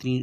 3